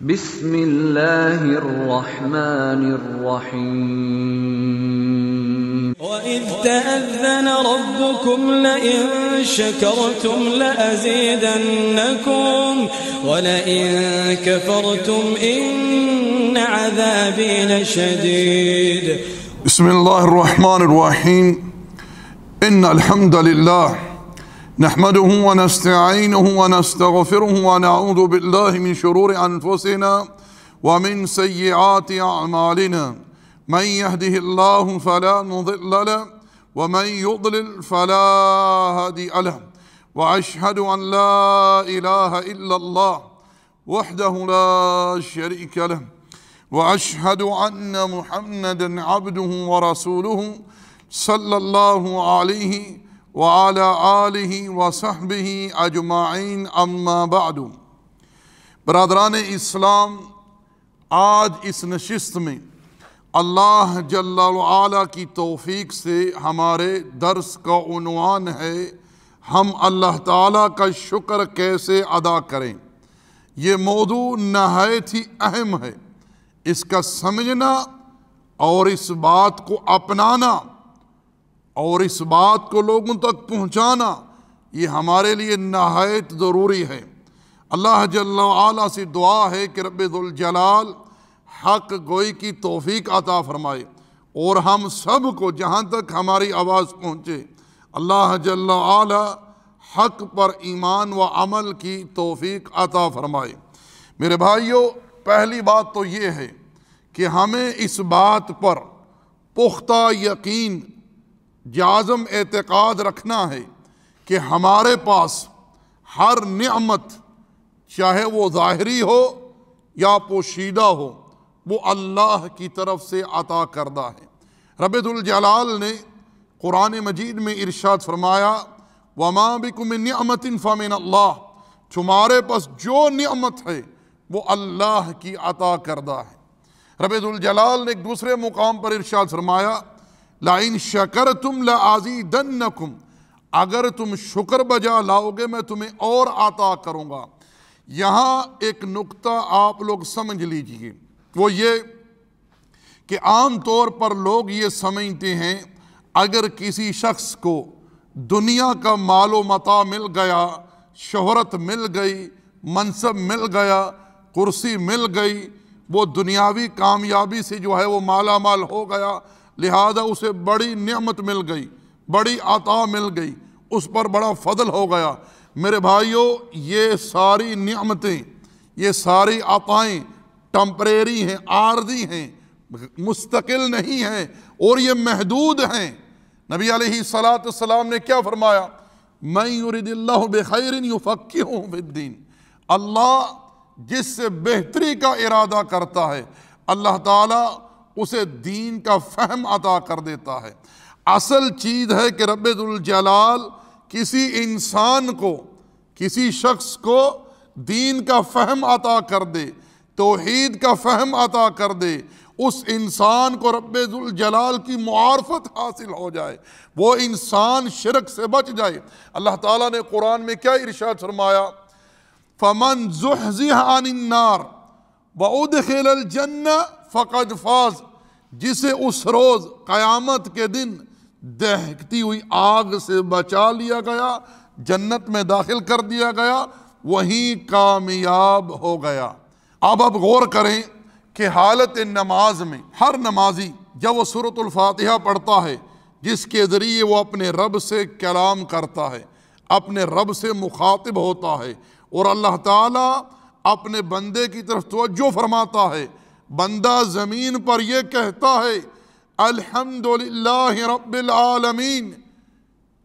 بسم اللہ الرحمن الرحیم وَإِذْ تَأَذَّنَ رَبُّكُمْ لَئِن شَكَرْتُمْ لَأَزِيدَنَّكُمْ وَلَئِن كَفَرْتُمْ إِنَّ عَذَابِي لَشَدِيدٌ بسم اللہ الرحمن الرحیم ان الحمد للہ نحمده ونستعینه ونستغفره ونعوذ باللہ من شرور انفسنا ومن سیئات اعمالنا من يهده الله فلا مضل له ومن يضلل فلا هادي له واشهد ان لا اله الا الله وحده لا شريك له واشهد ان محمدا عبده ورسوله صلی اللہ علیہ وعلی آلہ وصحبہ اجمعین اما بعد۔ برادران اسلام، آج اس نشست میں اللہ جل وعلا کی توفیق سے ہمارے درس کا عنوان ہے ہم اللہ تعالیٰ کا شکر کیسے ادا کریں۔ یہ موضوع نہایت ہی اہم ہے، اس کا سمجھنا اور اس بات کو اپنانا اور اس بات کو لوگوں تک پہنچانا یہ ہمارے لیے نہایت ضروری ہے۔ اللہ جل وعلا سے دعا ہے کہ رب ذوالجلال حق گوئی کی توفیق عطا فرمائے اور ہم سب کو جہاں تک ہماری آواز پہنچے اللہ جل وعلا حق پر ایمان و عمل کی توفیق عطا فرمائے۔ میرے بھائیو، پہلی بات تو یہ ہے کہ ہمیں اس بات پر پختہ یقین جازم اعتقاد رکھنا ہے کہ ہمارے پاس ہر نعمت، چاہے وہ ظاہری ہو یا پوشیدہ ہو، وہ اللہ کی طرف سے عطا کردہ ہے۔ رب ذوالجلال نے قرآن مجید میں ارشاد فرمایا وَمَا بِكُم مِّن نِعْمَةٍ فَمِنَ اللَّهِ، تمہارے پاس جو نعمت ہے وہ اللہ کی عطا کردہ ہے۔ رب ذوالجلال نے ایک دوسرے مقام پر ارشاد فرمایا لَإِن شَكَرْتُمْ لَأَزِيدَنَّكُمْ، اگر تم شکر بجا لاؤ گے میں تمہیں اور عطا کروں گا۔ یہاں ایک نقطہ آپ لوگ سمجھ لیجئے، وہ یہ کہ عام طور پر لوگ یہ سمجھتے ہیں اگر کسی شخص کو دنیا کا مال و متاع مل گیا، شہرت مل گئی، منصب مل گیا، کرسی مل گئی، وہ دنیاوی کامیابی سے جو ہے وہ مالا مال ہو گیا، لہذا اسے بڑی نعمت مل گئی، بڑی عطا مل گئی، اس پر بڑا فضل ہو گیا۔ میرے بھائیو، یہ ساری نعمتیں، یہ ساری عطائیں ٹمپریری ہیں، عارضی ہیں، مستقل نہیں ہیں اور یہ محدود ہیں۔ نبی علیہ السلام نے کیا فرمایا؟ مَن يُرِدِ اللَّهُ بِخَيْرٍ يُفَقِّهُهُ فِي الدِّينِ، اللہ جس سے بہتری کا ارادہ کرتا ہے اللہ تعالیٰ اسے دین کا فہم عطا کر دیتا ہے۔ اصل چیز ہے کہ رب ذوالجلال کسی انسان کو، کسی شخص کو دین کا فہم عطا کر دے، توحید کا فہم عطا کر دے، اس انسان کو رب ذوالجلال کی معارفت حاصل ہو جائے، وہ انسان شرک سے بچ جائے۔ اللہ تعالیٰ نے قرآن میں کیا ارشاد فرمایا؟ فَمَنْ زُحْزِحَ عَنِ النَّارِ وَأُدْخِلَ الْجَنَّةَ فَقَدْ فَازَ، جسے اس روز قیامت کے دن دہکتی ہوئی آگ سے بچا لیا گیا، جنت میں داخل کر دیا گیا، وہیں کامیاب ہو گیا۔ اب غور کریں کہ حالت نماز میں ہر نمازی جب وہ سورۃ الفاتحہ پڑھتا ہے جس کے ذریعے وہ اپنے رب سے کلام کرتا ہے، اپنے رب سے مخاطب ہوتا ہے اور اللہ تعالیٰ اپنے بندے کی طرف توجہ فرماتا ہے، بندہ زمین پر یہ کہتا ہے الحمدللہ رب العالمین،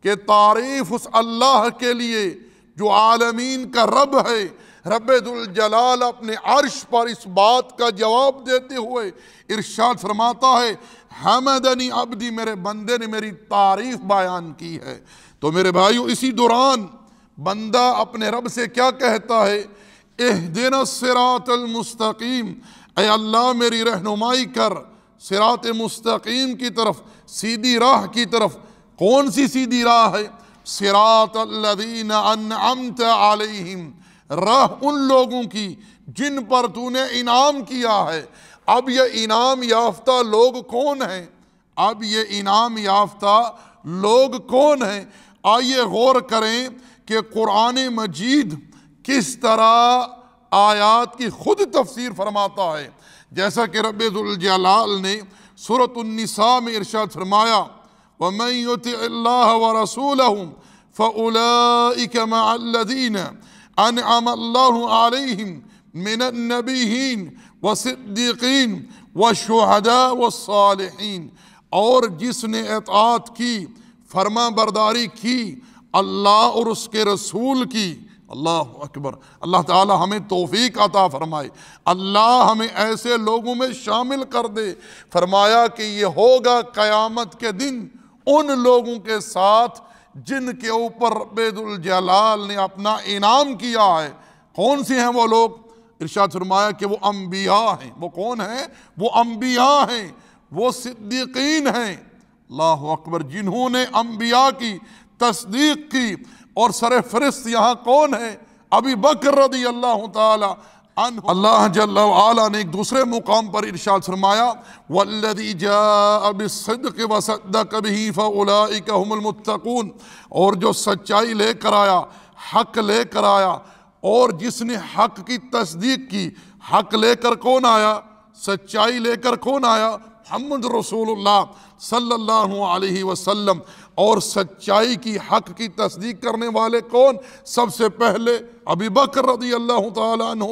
کہ تعریف اس اللہ کے لیے جو عالمین کا رب ہے۔ رب ذوالجلال اپنے عرش پر اس بات کا جواب دیتے ہوئے ارشاد فرماتا ہے حمدنی عبدی، میرے بندے نے میری تعریف بیان کی ہے۔ تو میرے بھائیو، اسی دوران بندہ اپنے رب سے کیا کہتا ہے؟ اہدنا الصراط المستقیم، اے اللہ میری رہنمائی کر صراط مستقیم کی طرف، سیدھی راہ کی طرف۔ کون سی سیدھی راہ ہے؟ صراط الذین انعمت علیہم، راہ ان لوگوں کی جن پر تو نے انعام کیا ہے۔ اب یہ انعام یافتہ لوگ کون ہیں؟ اب یہ انعام یافتہ لوگ کون ہیں؟ آئیے غور کریں کہ قرآن مجید کس طرح آیات کی خود تفسیر فرماتا ہے۔ جیسا کہ رب ذوالجلال نے سورۃ النساء میں ارشاد فرمایا وَمَن يُطِعِ اللَّهَ وَرَسُولَهُ فَأُولَئِكَ مَعَ الَّذِينَ أَنْعَمَ اللَّهُ عَلَيْهِمْ مِنَ النَّبِيِّينَ وَالصِّدِّيقِينَ وَالشُّهَدَاءِ وَالصَّالِحِينَ، اور جس نے اطاعت کی، فرما برداری کی اللہ اور اس کے رسول کی۔ اللہ اکبر، اللہ تعالی ہمیں توفیق عطا فرمائے، اللہ ہمیں ایسے لوگوں میں شامل کر دے۔ فرمایا کہ یہ ہوگا قیامت کے دن ان لوگوں کے ساتھ جن کے اوپر رب ذوالجلال نے اپنا انعام کیا ہے۔ کون سے ہیں وہ لوگ؟ ارشاد فرمایا کہ وہ انبیاء ہیں۔ وہ کون ہیں؟ وہ انبیاء ہیں، وہ صدیقین ہیں۔ اللہ اکبر، جنہوں نے انبیاء کی تصدیق کی۔ اور سر فہرست یہاں کون ہے؟ ابی بکر رضی اللہ تعالی عنہ۔ اللہ جل وعلا نے ایک دوسرے مقام پر ارشاد فرمایا والذی جاء بالصدق وصدق به فاولئک هم المتقون، اور جو سچائی لے کر آیا، حق لے کر آیا، اور جس نے حق کی تصدیق کی۔ حق لے کر کون آیا؟ سچائی لے کر کون آیا؟ محمد رسول اللہ صلی اللہ علیہ وسلم۔ اور سچائی کی، حق کی تصدیق کرنے والے کون؟ سب سے پہلے ابی بکر رضی اللہ تعالیٰ عنہ۔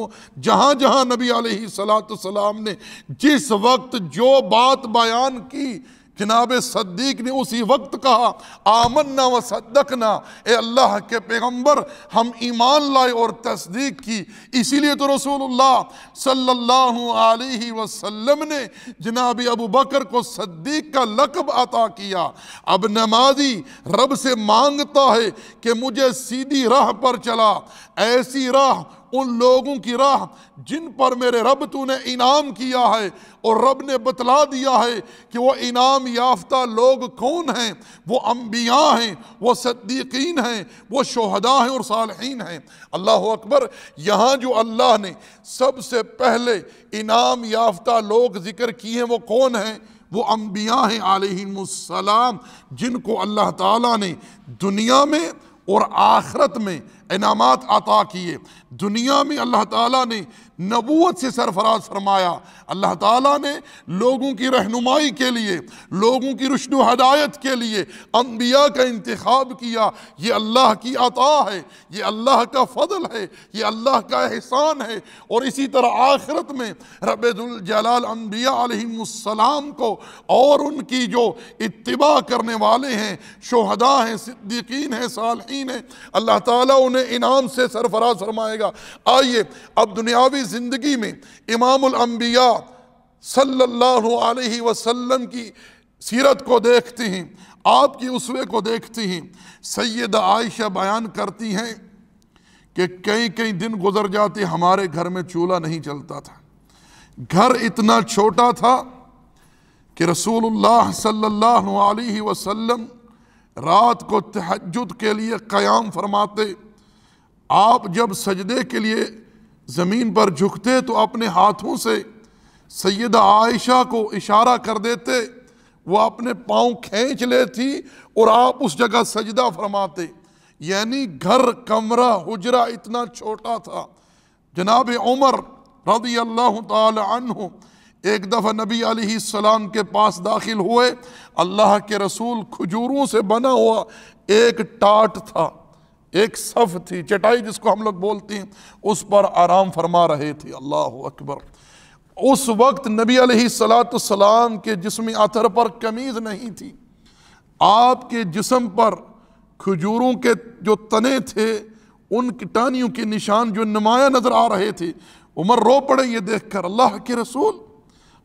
جہاں جہاں نبی علیہ السلام نے جس وقت جو بات بیان کی، جناب صدیق نے اسی وقت کہا آمنا و صدقنا، اے اللہ کے پیغمبر ہم ایمان لائے اور تصدیق کی۔ اسی لیے تو رسول اللہ صلی اللہ علیہ وسلم نے جناب ابو بکر کو صدیق کا لقب عطا کیا۔ اب نمازی رب سے مانگتا ہے کہ مجھے سیدھی راہ پر چلا، ایسی راہ، ان لوگوں کی راہ جن پر میرے رب تو نے انعام کیا ہے۔ اور رب نے بتلا دیا ہے کہ وہ انعام یافتہ لوگ کون ہیں؟ وہ انبیاء ہیں، وہ صدیقین ہیں، وہ شہداء ہیں اور صالحین ہیں۔ اللہ اکبر، یہاں جو اللہ نے سب سے پہلے انعام یافتہ لوگ ذکر کیے ہیں وہ کون ہیں؟ وہ انبیاء ہیں علیہم السلام، جن کو اللہ تعالیٰ نے دنیا میں اور آخرت میں انعامات عطا کیے۔ دنیا میں اللہ تعالیٰ نے نبوت سے سرفراز فرمایا، اللہ تعالیٰ نے لوگوں کی رہنمائی کے لیے، لوگوں کی رشد و ہدایت کے لیے انبیاء کا انتخاب کیا۔ یہ اللہ کی عطا ہے، یہ اللہ کا فضل ہے، یہ اللہ کا احسان ہے۔ اور اسی طرح آخرت میں رب ذوالجلال انبیاء علیہم السلام کو اور ان کی جو اتباع کرنے والے ہیں، شہداء ہیں، صدیقین ہیں، صالحین ہیں، اللہ تعالیٰ انہیں انعام سے سرفراز فرمائے گا۔ آئیے اب دنیاوی زندگی میں امام الانبیاء صلی اللہ علیہ وسلم کی سیرت کو دیکھتے ہیں، آپ کی اسوے کو دیکھتے ہیں۔ سیدہ عائشہ بیان کرتی ہیں کہ کئی دن گزر جاتے ہمارے گھر میں چولہا نہیں چلتا تھا۔ گھر اتنا چھوٹا تھا کہ رسول اللہ صلی اللہ علیہ وسلم رات کو تہجد کے لیے قیام فرماتے۔ آپ جب سجدے کے لیے زمین پر جھکتے تو اپنے ہاتھوں سے سیدہ عائشہ کو اشارہ کر دیتے، وہ اپنے پاؤں کھینچ لیتی اور آپ اس جگہ سجدہ فرماتے۔ یعنی گھر، کمرہ، حجرہ اتنا چھوٹا تھا۔ جناب عمر رضی اللہ تعالی عنہ ایک دفعہ نبی علیہ السلام کے پاس داخل ہوئے۔ اللہ کے رسول کھجوروں سے بنا ہوا ایک ٹاٹ تھا، ایک صف تھی، چٹائی جس کو ہم لوگ بولتے ہیں، اس پر آرام فرما رہے تھے۔ اللہ اکبر۔ اس وقت نبی علیہ السلام کے جسم اطہر پر قمیض نہیں تھی، آپ کے جسم پر کھجوروں کے جو تنے تھے ان کی ٹانیوں کے نشان جو نمایاں نظر آ رہے تھے۔ عمر رو پڑے یہ دیکھ کر، اللہ کے رسول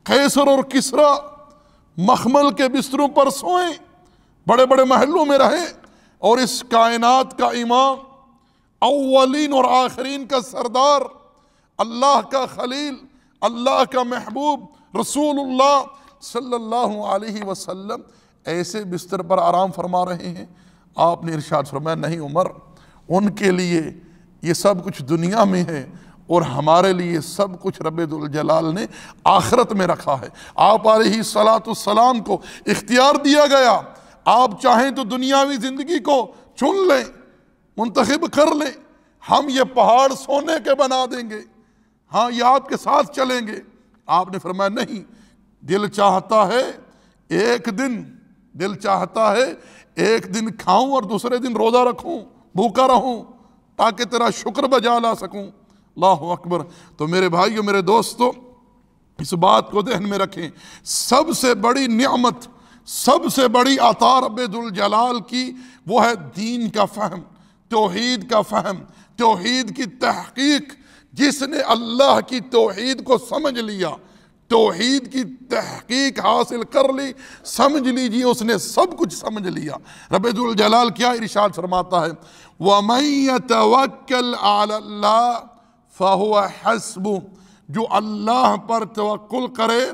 قیصر اور کسریٰ مخمل کے بستروں پر سوئیں، بڑے بڑے محلوں میں رہیں، اور اس کائنات کا امام، اولین اور آخرین کا سردار، اللہ کا خلیل، اللہ کا محبوب رسول اللہ صلی اللہ علیہ وسلم ایسے بستر پر آرام فرما رہے ہیں۔ آپ نے ارشاد فرمایا نہیں عمر، ان کے لیے یہ سب کچھ دنیا میں ہے اور ہمارے لیے سب کچھ رب ذوالجلال نے آخرت میں رکھا ہے۔ آپ علیہ السلام کو اختیار دیا گیا، آپ چاہیں تو دنیاوی زندگی کو چن لیں، منتخب کر لیں، ہم یہ پہاڑ سونے کے بنا دیں گے، ہاں یہ آپ کے ساتھ چلیں گے۔ آپ نے فرمایا نہیں، دل چاہتا ہے ایک دن کھاؤں اور دوسرے دن روزہ رکھوں، بھوکا رہوں تاکہ تیرا شکر بجا لا سکوں۔ اللہ اکبر۔ تو میرے بھائیو، میرے دوستو، اس بات کو ذہن میں رکھیں، سب سے بڑی نعمت، سب سے بڑی عطا رب ذوالجلال کی وہ ہے دین کا فہم، توحید کا فہم، توحید کی تحقیق۔ جس نے اللہ کی توحید کو سمجھ لیا، توحید کی تحقیق حاصل کر لی، سمجھ لیجیے اس نے سب کچھ سمجھ لیا۔ رب ذوالجلال کیا ارشاد فرماتا ہے؟ وَمَن يَتَوَكَّلْ عَلَى اللَّهِ فَهُوَ حَسْبُهُ، جو اللہ پر توکل کرے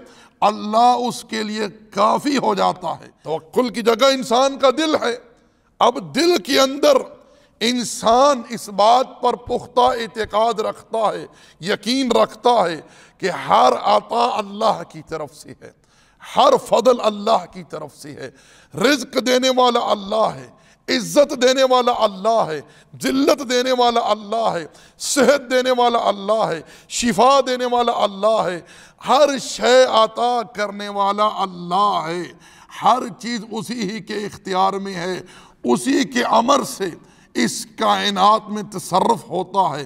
اللہ اس کے لیے کافی ہو جاتا ہے۔ توکل کی جگہ انسان کا دل ہے۔ اب دل کے اندر انسان اس بات پر پختہ اعتقاد رکھتا ہے، یقین رکھتا ہے کہ ہر عطا اللہ کی طرف سے ہے، ہر فضل اللہ کی طرف سے ہے، رزق دینے والا اللہ ہے، عزت دینے والا اللہ ہے، ذلت دینے والا اللہ ہے، صحت دینے والا اللہ ہے، شفا دینے والا اللہ ہے، ہر شے عطا کرنے والا اللہ ہے، ہر چیز اسی ہی کے اختیار میں ہے، اسی کے امر سے اس کائنات میں تصرف ہوتا ہے۔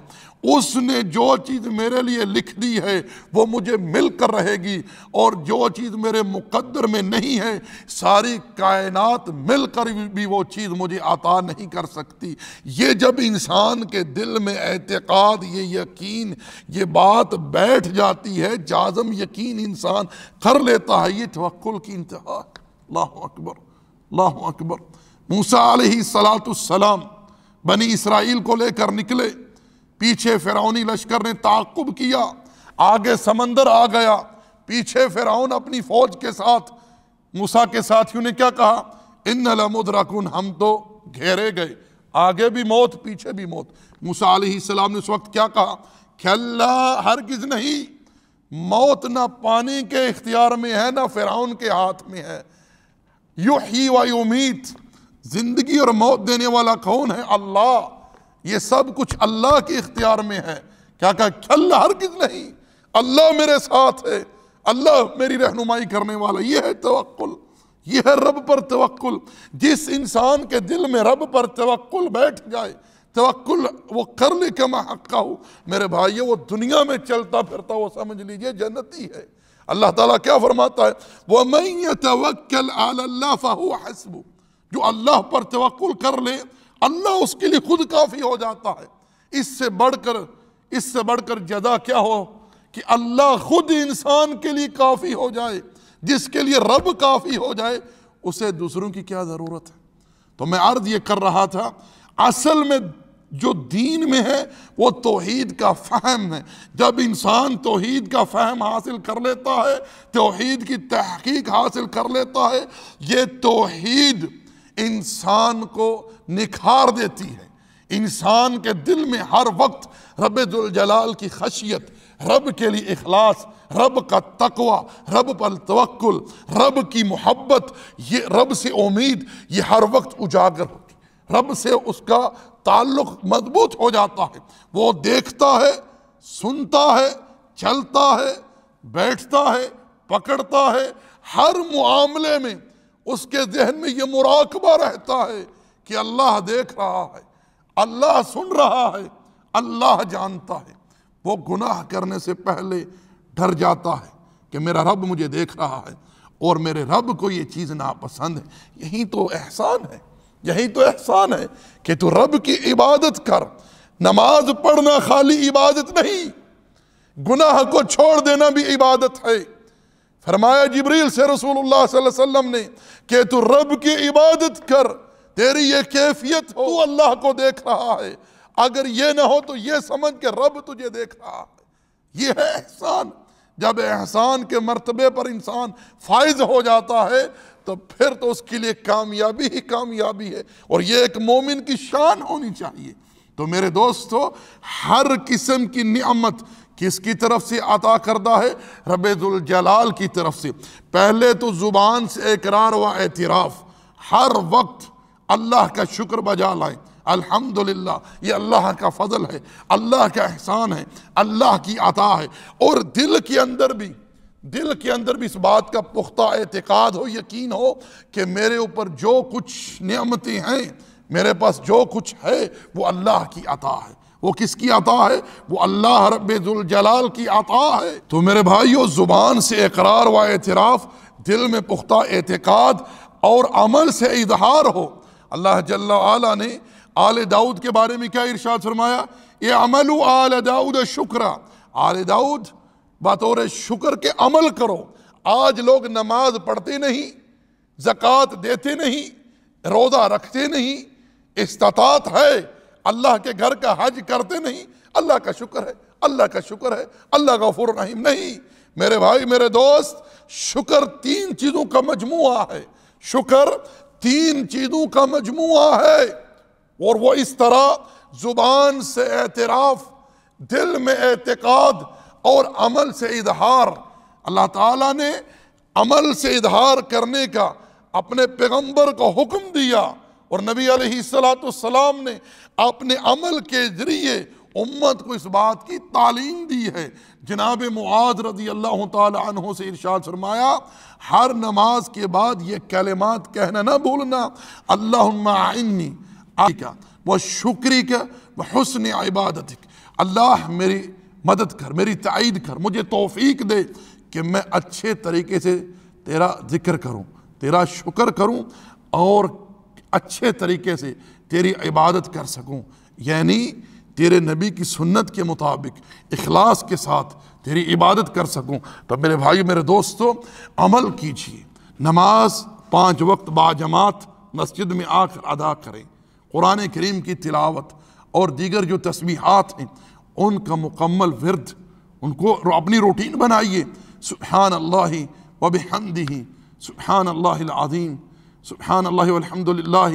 اس نے جو چیز میرے لیے لکھ دی ہے وہ مجھے مل کر رہے گی، اور جو چیز میرے مقدر میں نہیں ہے ساری کائنات مل کر بھی وہ چیز مجھے عطا نہیں کر سکتی۔ یہ جب انسان کے دل میں اعتقاد، یہ یقین، یہ بات بیٹھ جاتی ہے، جازم یقین انسان کر لیتا ہے، یہ توکل کی انتہا ہے۔ اللہ اکبر، اللہ اکبر۔ موسیٰ علیہ السلام بنی اسرائیل کو لے کر نکلے، پیچھے فرعونی لشکر نے تعاقب کیا، آگے سمندر آ گیا، پیچھے فرعون اپنی فوج کے ساتھ، موسیٰ کے ساتھیوں نے کیا کہا؟ ان لمدرکون، ہم تو گھیرے گئے، آگے بھی موت پیچھے بھی موت۔ موسیٰ علیہ السلام نے اس وقت کیا کہا کہ اللہ ہرگز نہیں، موت نہ پانی کے اختیار میں ہے نہ فرعون کے ہاتھ میں ہے، یحیی و یمیت، زندگی اور موت دینے والا کون ہے؟ اللہ، یہ سب کچھ اللہ کے اختیار میں ہے۔ کیا کہا؟ اللہ ہرگز نہیں، اللہ میرے ساتھ ہے، اللہ میری رہنمائی کرنے والا۔ یہ ہے توکل، یہ ہے رب پر توکل۔ جس انسان کے دل میں رب پر توکل بیٹھ جائے، توکل وہ کر لے کما حقہ، میرے بھائیو وہ دنیا میں چلتا پھرتا وہ سمجھ لیجئے جنتی ہے۔ اللہ تعالیٰ کیا فرماتا ہے؟ وَمَن يَتَوَكَّلْ عَلَى اللَّهِ فَهُوَ حَسْبُهُ، جو اللہ پر توکل کر لے اللہ اس کے لیے خود کافی ہو جاتا ہے۔ اس سے بڑھ کر جزا کیا ہو کہ اللہ خود انسان کے لیے کافی ہو جائے۔ جس کے لیے رب کافی ہو جائے اسے دوسروں کی کیا ضرورت ہے؟ تو میں عرض یہ کر رہا تھا، اصل میں جو دین میں ہے وہ توحید کا فہم ہے۔ جب انسان توحید کا فہم حاصل کر لیتا ہے، توحید کی تحقیق حاصل کر لیتا ہے، یہ توحید انسان کو نکھار دیتی ہے۔ انسان کے دل میں ہر وقت رب ذوالجلال کی خشیت، رب کے لیے اخلاص، رب کا تقوی، رب پر توکل، رب کی محبت، یہ رب سے امید، یہ ہر وقت اجاگر ہوتی، رب سے اس کا تعلق مضبوط ہو جاتا ہے۔ وہ دیکھتا ہے، سنتا ہے، چلتا ہے، بیٹھتا ہے، پکڑتا ہے، ہر معاملے میں اس کے ذہن میں یہ مراقبہ رہتا ہے کہ اللہ دیکھ رہا ہے، اللہ سن رہا ہے، اللہ جانتا ہے۔ وہ گناہ کرنے سے پہلے ڈر جاتا ہے کہ میرا رب مجھے دیکھ رہا ہے اور میرے رب کو یہ چیز ناپسند ہے۔ یہی تو احسان ہے، یہی تو احسان ہے کہ تو رب کی عبادت کر۔ نماز پڑھنا خالی عبادت نہیں، گناہ کو چھوڑ دینا بھی عبادت ہے۔ فرمایا جبریل سے رسول اللہ صلی اللہ علیہ وسلم نے کہ تو رب کی عبادت کر، تیری یہ کیفیت ہو تو اللہ کو دیکھ رہا ہے، اگر یہ نہ ہو تو یہ سمجھ کہ رب تجھے دیکھ رہا ہے۔ یہ ہے احسان۔ جب احسان کے مرتبے پر انسان فائز ہو جاتا ہے تو پھر تو اس کے لیے کامیابی ہی کامیابی ہے، اور یہ ایک مومن کی شان ہونی چاہیے تو میرے دوستو ہر قسم کی نعمت کس کی طرف سے عطا کردہ ہے؟ رب ذوالجلال کی طرف سے۔ پہلے تو زبان سے اقرار و اعتراف، ہر وقت اللہ کا شکر بجا لائیں، الحمدللہ یہ اللہ کا فضل ہے، اللہ کا احسان ہے، اللہ کی عطا ہے۔ اور دل کے اندر بھی اس بات کا پختہ اعتقاد ہو، یقین ہو کہ میرے اوپر جو کچھ نعمتیں ہیں، میرے پاس جو کچھ ہے وہ اللہ کی عطا ہے۔ وہ کس کی عطا ہے؟ وہ اللہ رب ذوالجلال کی عطا ہے۔ تو میرے بھائیو، زبان سے اقرار و اعتراف، دل میں پختہ اعتقاد اور عمل سے اظہار ہو۔ اللہ جل وعلا نے آل داؤد کے بارے میں کیا ارشاد فرمایا؟ اعملوا آل داؤد شکرا، آل داؤد بطور شکر کے عمل کرو۔ آج لوگ نماز پڑھتے نہیں، زکوٰۃ دیتے نہیں، روزہ رکھتے نہیں، استطاعت ہے، اللہ کے گھر کا حج کرتے نہیں۔ اللہ کا شکر ہے، اللہ کا شکر ہے، اللہ غفور رحیم نہیں۔ میرے بھائی، میرے دوست، شکر 3 چیزوں کا مجموعہ ہے، شکر 3 چیزوں کا مجموعہ ہے۔ اور وہ اس طرح زبان سے اعتراف، دل میں اعتقاد اور عمل سے اظہار۔ اللہ تعالیٰ نے عمل سے اظہار کرنے کا اپنے پیغمبر کو حکم دیا، اور نبی علیہ السلام نے اپنے عمل کے ذریعے امت کو اس بات کی تعلیم دی ہے۔ جناب معاذ رضی اللہ تعالی عنہ سے ارشاد فرمایا، ہر نماز کے بعد یہ کلمات کہنا نہ بھولنا، اللہم اعنی علیکا وشکریکا وحسن عبادتک۔ اللہ میری مدد کر، میری تائید کر، مجھے توفیق دے کہ میں اچھے طریقے سے تیرا ذکر کروں، تیرا شکر کروں، اور اچھے طریقے سے تیری عبادت کر سکوں، یعنی تیرے نبی کی سنت کے مطابق اخلاص کے ساتھ تیری عبادت کر سکوں۔ تو میرے بھائی، میرے دوستو، عمل کیجئے، نماز 5 وقت باجماعت مسجد میں آ کر ادا کریں، قرآن کریم کی تلاوت اور دیگر جو تسبیحات ہیں ان کا مکمل ورد، ان کو اپنی روٹین بنائیے۔ سبحان اللہ وبحمدہ، سبحان اللہ العظیم، سبحان اللہ والحمدللہ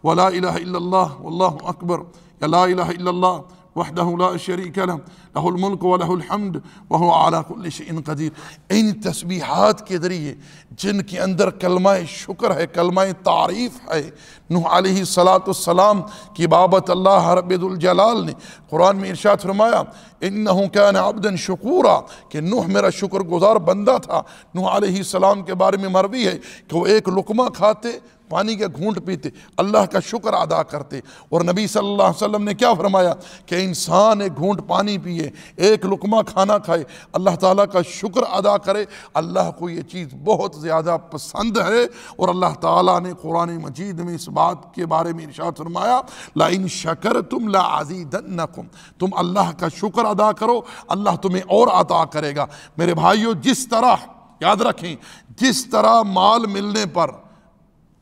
ولا الہ الا اللہ واللہ اکبر، یا لا الہ الا اللہ وحدہ لا شریک لہ، لہ الملک ولہ الحمد وہو علی کل شیء قدیر۔ ان تسبیحات کے ذریعے جن کے اندر کلمہ شکر ہے، کلمہ تعریف ہے، نوح علیہ السلام کی بابت اللہ رب ذوالجلال نے قرآن میں ارشاد فرمایا، انہو کان عبدا شکورا، کہ نوح میرا شکر گزار بندہ تھا۔ نوح علیہ السلام کے بارے میں مروی ہے کہ وہ ایک لقمہ کھاتے، پانی کا گھونٹ پیتے، اللہ کا شکر ادا کرتے۔ اور نبی صلی اللہ علیہ وسلم نے کیا فرمایا کہ انسان ایک گھونٹ پانی پیے، ایک لقمہ کھانا کھائے، اللہ تعالیٰ کا شکر ادا کرے، اللہ کو یہ چیز بہت زیادہ پسند ہے۔ اور اللہ تعالیٰ نے قرآن مجید میں اس بات کے بارے میں ارشاد فرمایا، لَإِن شَكَرْتُمْ لَعَزِيدَنَّكُمْ، تم اللہ کا شکر ادا کرو، اللہ تمہیں اور عطا کرے گا۔ میرے بھائیو، جس طرح یاد رکھیں، جس طرح مال ملنے پر،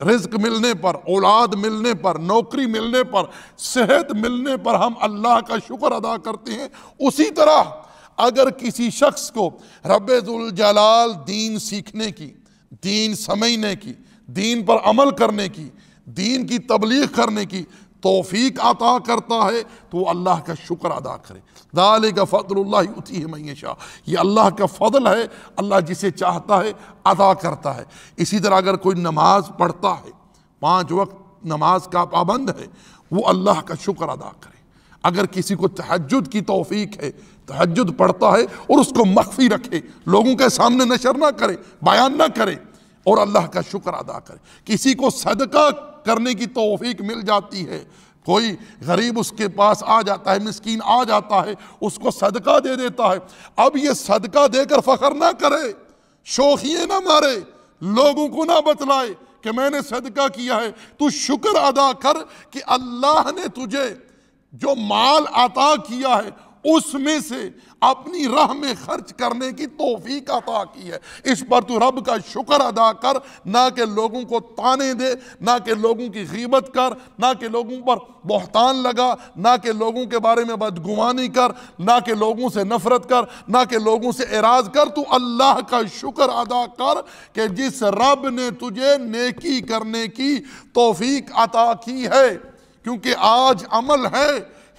رزق ملنے پر، اولاد ملنے پر، نوکری ملنے پر، صحت ملنے پر ہم اللہ کا شکر ادا کرتے ہیں، اسی طرح اگر کسی شخص کو رب ذوالجلال دین سیکھنے کی، دین سمجھنے کی، دین پر عمل کرنے کی، دین کی تبلیغ کرنے کی توفیق عطا کرتا ہے تو وہ اللہ کا شکر ادا کرے۔ ذالک فضل اللہ یؤتیہ من یشاء، یہ اللہ کا فضل ہے، اللہ جسے چاہتا ہے عطا کرتا ہے۔ اسی طرح اگر کوئی نماز پڑھتا ہے، 5 وقت نماز کا پابند ہے، وہ اللہ کا شکر ادا کرے۔ اگر کسی کو تہجد کی توفیق ہے، تہجد پڑھتا ہے اور اس کو مخفی رکھے، لوگوں کے سامنے نشر نہ کرے، بیان نہ کرے، اور اللہ کا شکر ادا کرے۔ کسی کو صدقہ کرنے کی توفیق مل جاتی ہے، کوئی غریب اس کے پاس آ جاتا ہے، مسکین آ جاتا ہے، اس کو صدقہ دے دیتا ہے، اب یہ صدقہ دے کر فخر نہ کرے، شوخیے نہ مارے، لوگوں کو نہ بتلائے کہ میں نے صدقہ کیا ہے۔ تو شکر ادا کر کہ اللہ نے تجھے جو مال عطا کیا ہے اس میں سے اپنی راہ میں خرچ کرنے کی توفیق عطا کی ہے۔ اس پر تو رب کا شکر ادا کر، نہ کہ لوگوں کو طانے دے، نہ کہ لوگوں کی غیبت کر، نہ کہ لوگوں پر بہتان لگا، نہ کہ لوگوں کے بارے میں بدگمانی کر، نہ کہ لوگوں سے نفرت کر، نہ کہ لوگوں سے اعراض کر۔ تو اللہ کا شکر ادا کر کہ جس رب نے تجھے نیکی کرنے کی توفیق عطا کی ہے، کیونکہ آج عمل ہے،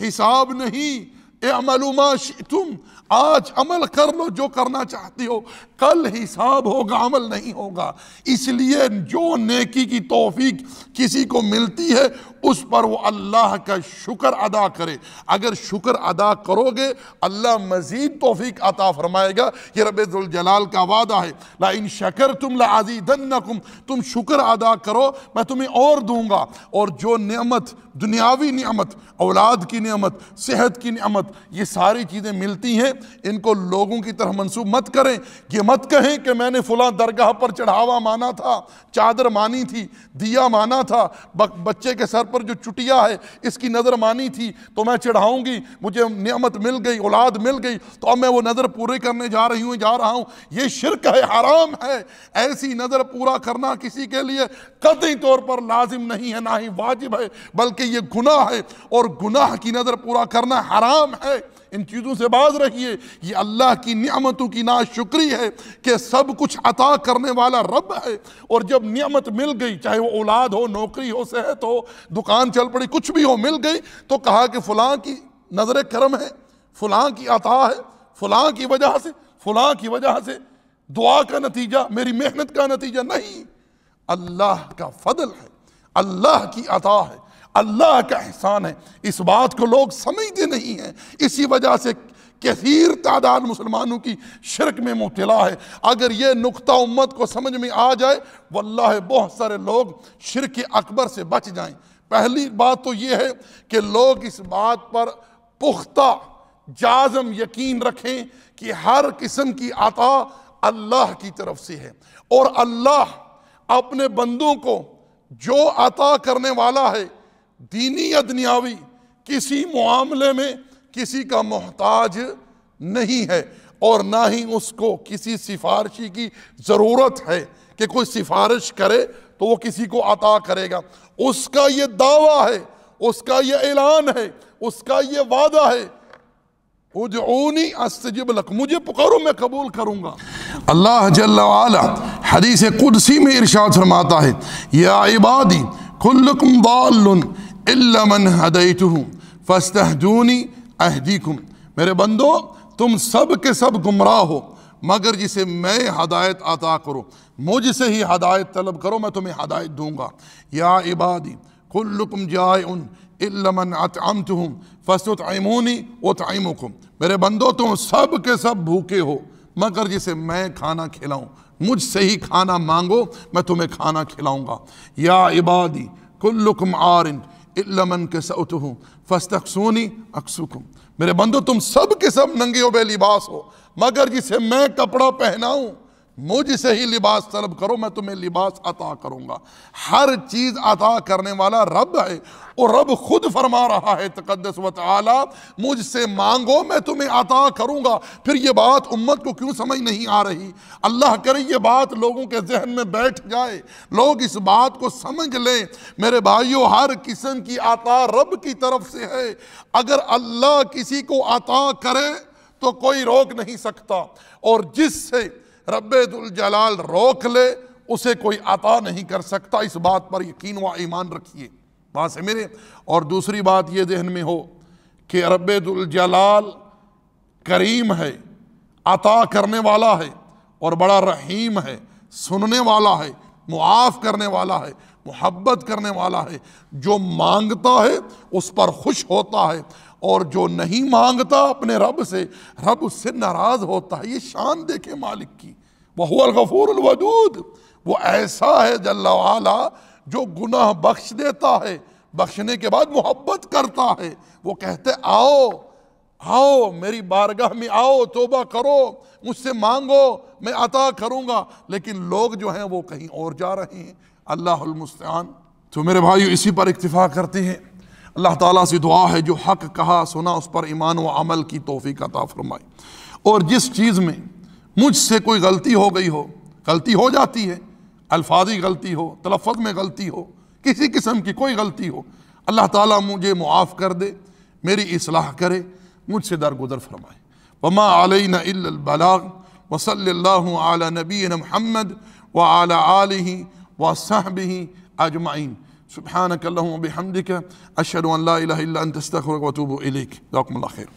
حساب نہیں۔ اعملوا ما شئتم، آج عمل کر لو جو کرنا چاہتی ہو، کل حساب ہوگا، عمل نہیں ہوگا۔ اس لیے جو نیکی کی توفیق کسی کو ملتی ہے اس پر وہ اللہ کا شکر ادا کرے۔ اگر شکر ادا کرو گے اللہ مزید توفیق عطا فرمائے گا۔ یہ رب ذوالجلال کا وعدہ ہے، لَإِن شَكَرْتُمْ لَأَزِيدَنَّكُمْ، تم شکر ادا کرو میں تمہیں اور دوں گا۔ اور جو نعمت، دنیاوی نعمت، اولاد کی نعمت، صحت کی نعمت، یہ ساری چیزیں ملتی ہیں، ان کو لوگوں کی طرح منسوب مت کریں۔ یہ مت کہیں کہ میں نے فلاں درگاہ پر چڑھاوا مانا تھا، چادر مانی تھی، دیا مانا تھا، بچے کے سر پر جو چٹیا ہے اس کی نظر مانی تھی تو میں چڑھاؤں گی، مجھے نعمت مل گئی، اولاد مل گئی تو اب میں وہ نظر پورے کرنے جا رہا ہوں۔ یہ شرک ہے، حرام ہے۔ ایسی نظر پورا کرنا کسی کے لیے قطعی طور پر لازم نہیں ہے، نہ ہی واجب ہے، بلکہ یہ گناہ ہے، اور گناہ کی نظر پورا کرنا حرام ہے۔ ان چیزوں سے باز رہیے۔ یہ اللہ کی نعمتوں کی ناشکری ہے کہ سب کچھ عطا کرنے والا رب ہے، اور جب نعمت مل گئی، چاہے وہ اولاد ہو، نوکری ہو، صحت ہو، دکان چل پڑی، کچھ بھی ہو، مل گئی، تو کہا کہ فلاں کی نظر کرم ہے، فلاں کی عطا ہے، فلاں کی وجہ سے، فلاں کی وجہ سے، دعا کا نتیجہ، میری محنت کا نتیجہ نہیں۔ اللہ کا فضل ہے، اللہ کی عطا ہے، اللہ کا احسان ہے۔ اس بات کو لوگ سمجھتے نہیں ہیں، اسی وجہ سے کثیر تعداد مسلمانوں کی شرک میں مبتلا ہے۔ اگر یہ نقطہ امت کو سمجھ میں آ جائے واللہ بہت سارے لوگ شرک اکبر سے بچ جائیں۔ پہلی بات تو یہ ہے کہ لوگ اس بات پر پختہ جازم یقین رکھیں کہ ہر قسم کی عطا اللہ کی طرف سے ہے، اور اللہ اپنے بندوں کو جو عطا کرنے والا ہے، دینی یا دنیاوی، کسی معاملے میں کسی کا محتاج نہیں ہے، اور نہ ہی اس کو کسی سفارشی کی ضرورت ہے کہ کوئی سفارش کرے تو وہ کسی کو عطا کرے گا۔ اس کا یہ دعویٰ ہے، اس کا یہ اعلان ہے، اس کا یہ وعدہ ہے، ادعونی استجب لکم، مجھے پکارو میں قبول کروں گا۔ اللہ جل وعلا حدیث قدسی میں ارشاد فرماتا ہے، یا عبادی کلکم ضال الا من ہدیتہ فاستہدونی اہدیکم، میرے بندو تم سب کے سب گمراہ ہو مگر جسے میں ہدایت عطا کروں، مجھ سے ہی ہدایت طلب کرو، میں تمہیں ہدایت دوں گا۔ یا عبادی کلکم جائع الا من اطعمتہم فاستطعمونی اطعمکم، میرے بندو تم سب کے سب بھوکے ہو مگر جسے میں کھانا کھلاؤں، مجھ سے ہی کھانا مانگو، میں تمہیں کھانا کھلاؤں گا۔ یا عبادی کلکم عار الا من کسوتہ فاستکسونی اکسوکم، میرے بندو تم سب کے سب ننگے و بے لباس ہو مگر جسے میں کپڑا پہناؤں، مجھ سے ہی لباس طلب کرو، میں تمہیں لباس عطا کروں گا۔ ہر چیز عطا کرنے والا رب ہے، اور رب خود فرما رہا ہے تقدس و تعالی، مجھ سے مانگو میں تمہیں عطا کروں گا۔ پھر یہ بات امت کو کیوں سمجھ نہیں آ رہی؟ اللہ کرے یہ بات لوگوں کے ذہن میں بیٹھ جائے، لوگ اس بات کو سمجھ لیں۔ میرے بھائیو، ہر قسم کی عطا رب کی طرف سے ہے۔ اگر اللہ کسی کو عطا کرے تو کوئی روک نہیں سکتا، اور جس سے رب ذوالجلال روک لے اسے کوئی عطا نہیں کر سکتا۔ اس بات پر یقین و ایمان رکھیے، بات ہے میرے۔ اور دوسری بات یہ ذہن میں ہو کہ رب ذوالجلال کریم ہے، عطا کرنے والا ہے، اور بڑا رحیم ہے، سننے والا ہے، معاف کرنے والا ہے، محبت کرنے والا ہے۔ جو مانگتا ہے اس پر خوش ہوتا ہے، اور جو نہیں مانگتا اپنے رب سے، رب اس سے ناراض ہوتا ہے۔ یہ شان دیکھیں مالک کی، وَهُوَ الْغَفُورُ الْوَدُودُ، وہ ایسا ہے جل وعلا جو گناہ بخش دیتا ہے، بخشنے کے بعد محبت کرتا ہے۔ وہ کہتے آؤ آؤ میری بارگاہ میں آؤ، توبہ کرو، مجھ سے مانگو، میں عطا کروں گا، لیکن لوگ جو ہیں وہ کہیں اور جا رہے ہیں۔ اللہ المستعان۔ تو میرے بھائیو اسی پر اکتفا کرتے ہیں۔ اللہ تعالیٰ سے دعا ہے جو حق کہا سنا اس پر ایمان و عمل کی توفیق عطا فرمائے، اور جس چیز میں مجھ سے کوئی غلطی ہو گئی ہو، غلطی ہو جاتی ہے، الفاظی غلطی ہو، تلفظ میں غلطی ہو، کسی قسم کی کوئی غلطی ہو، اللہ تعالیٰ مجھے معاف کر دے، میری اصلاح کرے، مجھ سے درگزر فرمائے۔ وما علینا الا البلاغ، وصلی اللہ علی نبینا محمد وعلی آلہ وصحبہ اجمعین۔ سبحانك اللهم وبحمدك أشهد أن لا إله إلا أنت أستغفرك وأتوب إليك. جزاكم الله خير.